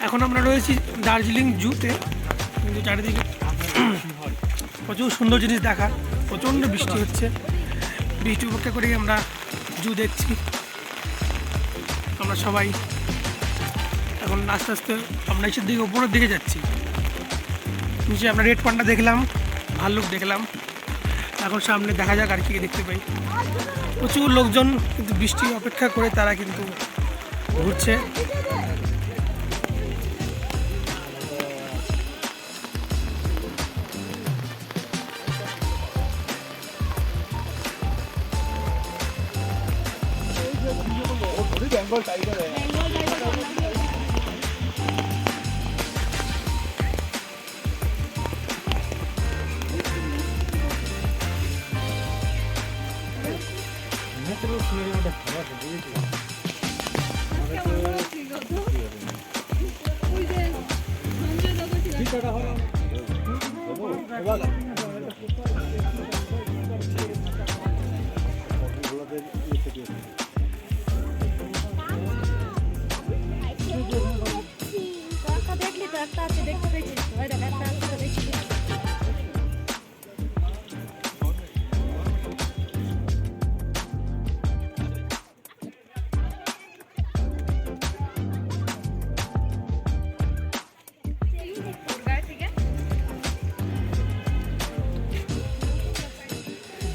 এখন আমরা রয়েছি দার্জিলিং জুতে, কিন্তু চারিদিকে প্রচুর সুন্দর জিনিস দেখার, প্রচণ্ড বৃষ্টি হচ্ছে। বৃষ্টি উপেক্ষা করেই আমরা জু দেখছি। আমরা সবাই এখন আস্তে আস্তে আমরা নিচের দিকে উপরের দিকে যাচ্ছি। নিচে আমরা রেড পান্ডা দেখলাম, ভাল্লুক দেখলাম, এখন সামনে দেখা যাক আর কি দেখতে পাই। প্রচুর লোকজন কিন্তু বৃষ্টি অপেক্ষা করে তারা কিন্তু ঘুরছে। বেঙ্গল টাইগার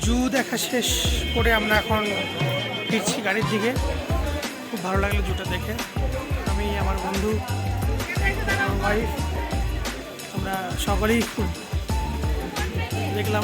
জু দেখা শেষ করে আমরা এখন ফিরছি গাড়ির দিকে। খুব ভালো লাগলো জুটা দেখে। আমি, আমার বন্ধু, আমার ওয়াইফ, আমরা সকলেই খুব দেখলাম।